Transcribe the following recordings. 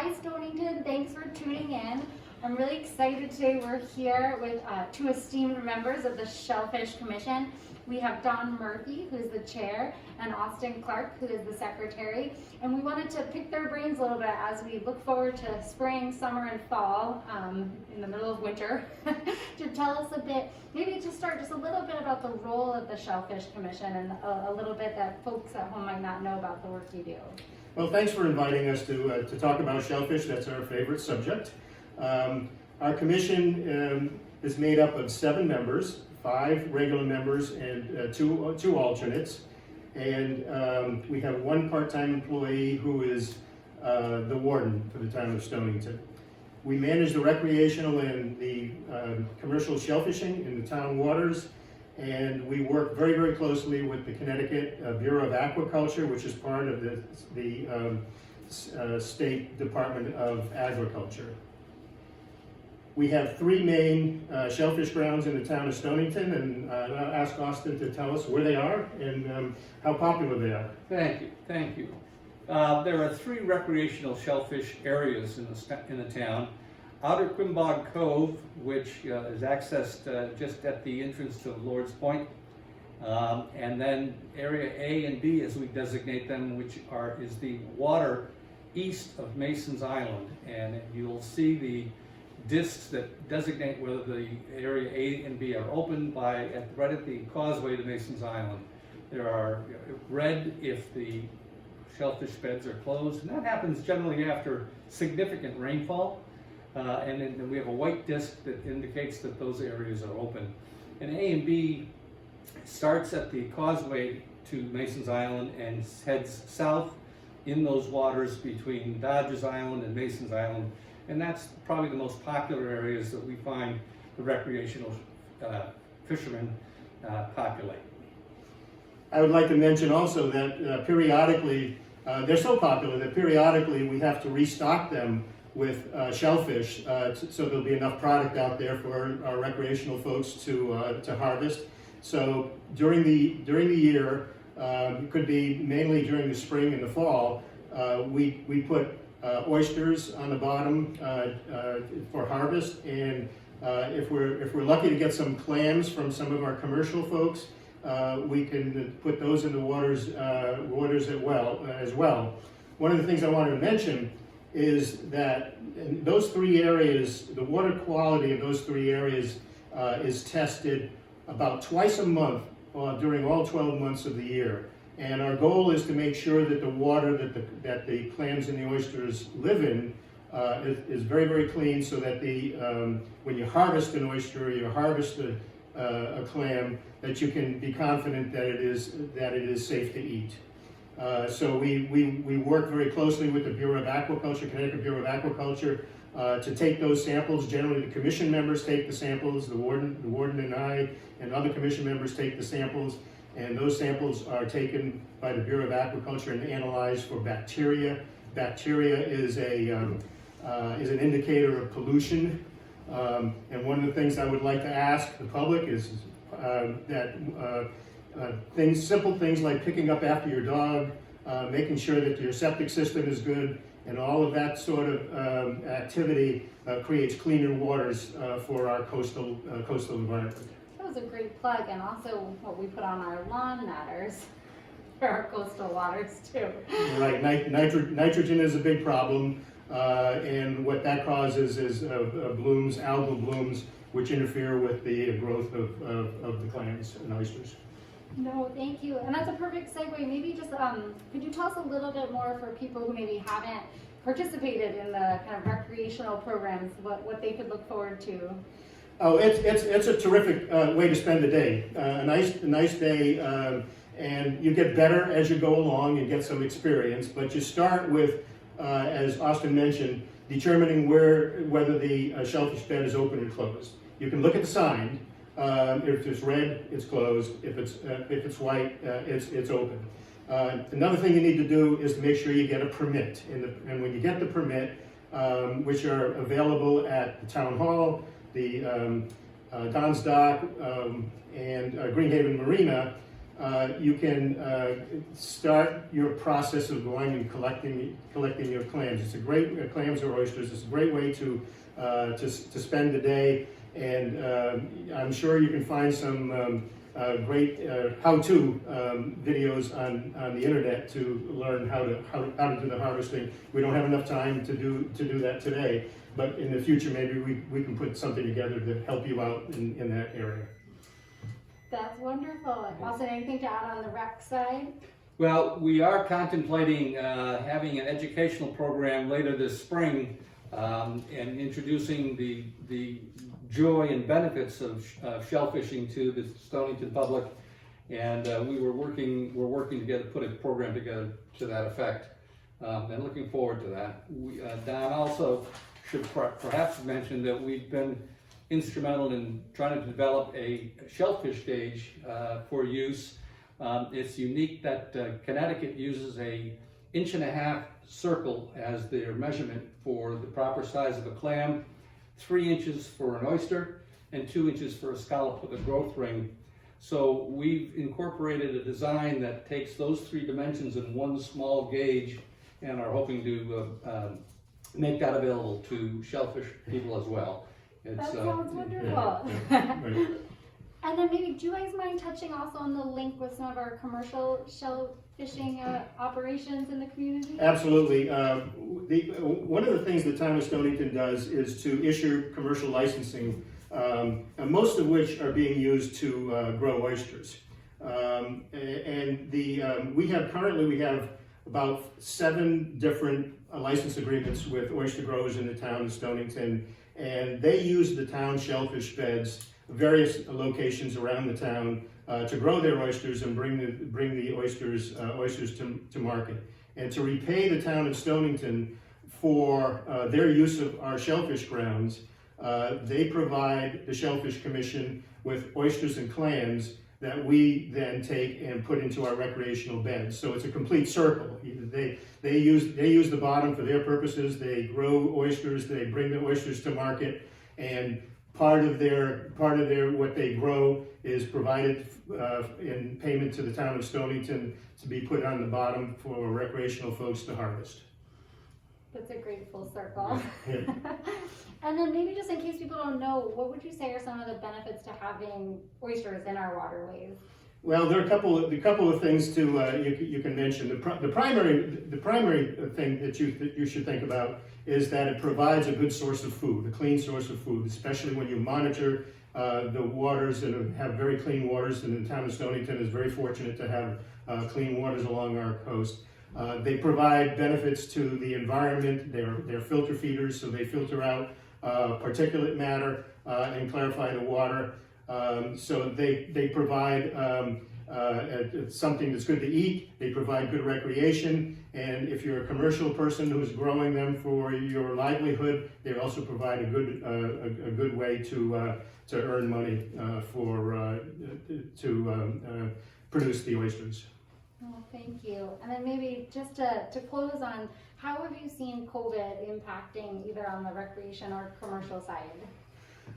Hi Stonington, thanks for tuning in. I'm really excited today. We're here with two esteemed members of the Shellfish Commission. We have Don Murphy, who's the chair, and Austin Clark, who is the secretary. And we wanted to pick their brains a little bit as we look forward to spring, summer, and fall, in the middle of winter, to tell us a bit, maybe to start just a little bit about the role of the Shellfish Commission and a little bit that folks at home might not know about the work you do. Well, thanks for inviting us to talk about shellfish. That's our favorite subject. Our commission is made up of 7 members, 5 regular members and two alternates. And we have 1 part-time employee who is the warden for the town of Stonington. We manage the recreational and the commercial shellfishing in the town waters. And we work very, very closely with the Connecticut Bureau of Aquaculture, which is part of the State Department of Agriculture. We have 3 main shellfish grounds in the town of Stonington, and I'll ask Austin to tell us where they are and how popular they are. Thank you. There are 3 recreational shellfish areas in the town. Outer Quimbog Cove, which is accessed just at the entrance to Lord's Point, and then Area A and B, as we designate them, which is the water east of Mason's Island. And you'll see the discs that designate whether the Area A and B are open right at the causeway to Mason's Island. There are red if the shellfish beds are closed, and that happens generally after significant rainfall. And then we have a white disc that indicates that those areas are open. And A and B starts at the causeway to Mason's Island and heads south in those waters between Dodge's Island and Mason's Island. And that's probably the most popular areas that we find the recreational fishermen populate. I would like to mention also that periodically, they're so popular that periodically we have to restock them with shellfish, so there'll be enough product out there for our recreational folks to harvest. So during the year, it could be mainly during the spring and the fall, we put oysters on the bottom for harvest, and if we're lucky to get some clams from some of our commercial folks, we can put those in the waters as well. One of the things I wanted to mention is that in those 3 areas, the water quality of those 3 areas is tested about twice a month during all 12 months of the year. And our goal is to make sure that the water that the clams and the oysters live in is very, very clean, so that when you harvest an oyster or you harvest a clam, that you can be confident that it is safe to eat. So we work very closely with the Bureau of Aquaculture, Connecticut Bureau of Aquaculture, to take those samples. Generally, the commission members take the samples, the warden and I and other commission members take the samples, and those samples are taken by the Bureau of Aquaculture and analyzed for bacteria. Bacteria is an indicator of pollution, and one of the things I would like to ask the public is simple things like picking up after your dog, making sure that your septic system is good, and all of that sort of activity creates cleaner waters for our coastal environment. That was a great plug, and also what we put on our lawn matters for our coastal waters too. Right, nitrogen is a big problem, and what that causes is blooms, algal blooms, which interfere with the growth of the clams and oysters. No, thank you. And that's a perfect segue. Maybe just, could you tell us a little bit more for people who maybe haven't participated in the kind of recreational programs, what they could look forward to? Oh, it's a terrific way to spend the day. A nice day, and you get better as you go along and get some experience. But you start with, as Austin mentioned, determining whether the shellfish bed is open or closed. You can look at the sign. If it's red, it's closed. If it's white, it's open. Another thing you need to do is to make sure you get a permit. And when you get the permit, which are available at the town hall, the Don's Dock, and Greenhaven Marina, you can start your process of going and collecting your clams. It's a great clams or oysters. It's a great way to spend the day, and I'm sure you can find some great how-to videos on the internet to learn how to do the harvesting. We don't have enough time to do that today, but in the future maybe we can put something together to help you out in that area. That's wonderful. Austin, anything to add on the rec side? Well, we are contemplating having an educational program later this spring and introducing the joy and benefits of shellfishing to the Stonington public, and we're working together to put a program together to that effect, and looking forward to that. Don also should perhaps mention that we've been instrumental in trying to develop a shellfish gauge for use. It's unique that Connecticut uses a 1.5-inch circle as their measurement for the proper size of a clam, 3 inches for an oyster, and 2 inches for a scallop with a growth ring. So we've incorporated a design that takes those 3 dimensions in one small gauge, and are hoping to make that available to shellfish people as well. That sounds wonderful. Right. And then maybe, do you guys mind touching also on the link with some of our commercial shell fishing operations in the community? Absolutely. One of the things the town of Stonington does is to issue commercial licensing, and most of which are being used to grow oysters. We have about 7 different license agreements with oyster growers in the town of Stonington, and they use the town shellfish beds, various locations around the town, to grow their oysters and bring the oysters to market. And to repay the town of Stonington for their use of our shellfish grounds, they provide the Shellfish Commission with oysters and clams that we then take and put into our recreational beds. So it's a complete circle. They use the bottom for their purposes. They grow oysters. They bring the oysters to market, and part of their what they grow is provided in payment to the town of Stonington to be put on the bottom for recreational folks to harvest. That's a great full circle. Yeah. And then maybe just in case people don't know, what would you say are some of the benefits to having oysters in our waterways? Well, there are a couple of things you can mention. The primary thing that you should think about is that it provides a good source of food, a clean source of food, especially when you monitor the waters and have very clean waters. And the town of Stonington is very fortunate to have clean waters along our coast. They provide benefits to the environment. They're filter feeders, so they filter out particulate matter and clarify the water. So they provide something that's good to eat. They provide good recreation, and if you're a commercial person who's growing them for your livelihood, they also provide a good way to earn money to produce the oysters. Oh, thank you. And then maybe just to close on, how have you seen COVID impacting either on the recreation or commercial side?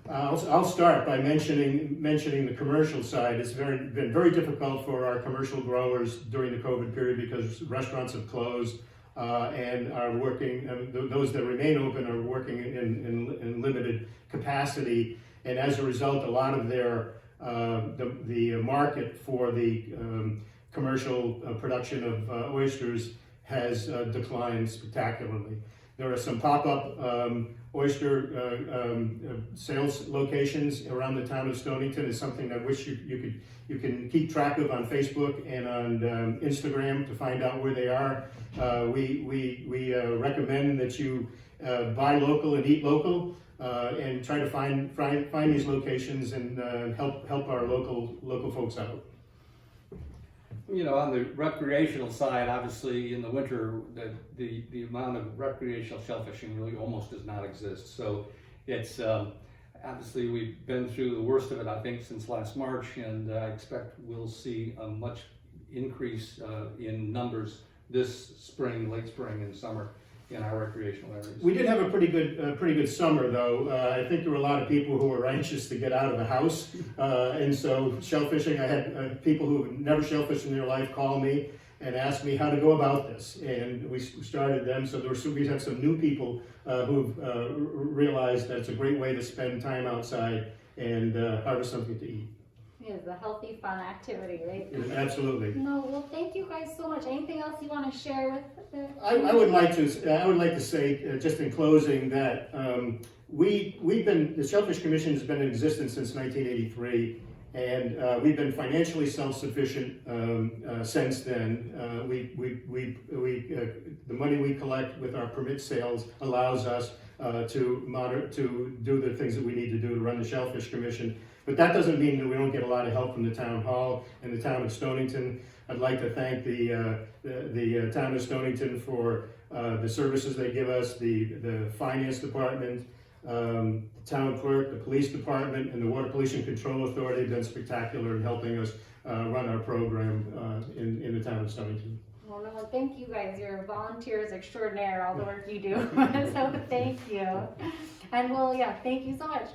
I'll start by mentioning the commercial side. It's been very difficult for our commercial growers during the COVID period because restaurants have closed and are working. Those that remain open are working in limited capacity, and as a result, a lot of their the market for the commercial production of oysters has declined spectacularly. There are some pop-up oyster sales locations around the town of Stonington. Is something I wish you can keep track of on Facebook and on Instagram to find out where they are. We recommend that you buy local and eat local, and try to find these locations and help our local folks out. You know, on the recreational side, obviously in the winter, the amount of recreational shellfishing really almost does not exist. So it's obviously we've been through the worst of it, I think, since last March, and I expect we'll see a much increase in numbers this spring, late spring and summer. in our recreational areas. We did have a pretty good summer, though. I think there were a lot of people who were anxious to get out of the house, and so shellfishing. I had people who had never shellfished in their life call me and ask me how to go about this, and we started them. So we had some new people who've realized that it's a great way to spend time outside and harvest something to eat. It is a healthy, fun activity, right? Absolutely. No, well, thank you guys so much. Anything else you want to share with the? I would like to say just in closing that the Shellfish Commission has been in existence since 1983, and we've been financially self-sufficient since then. The money we collect with our permit sales allows us to do the things that we need to do to run the Shellfish Commission. But that doesn't mean that we don't get a lot of help from the town hall and the town of Stonington. I'd like to thank the town of Stonington for the services they give us, the finance department, the town clerk, the police department, and the Water Pollution Control Authority have been spectacular in helping us run our program in the town of Stonington. Well, no, thank you guys. You're volunteers extraordinaire, all the work you do. So thank you. And well, yeah, thank you so much.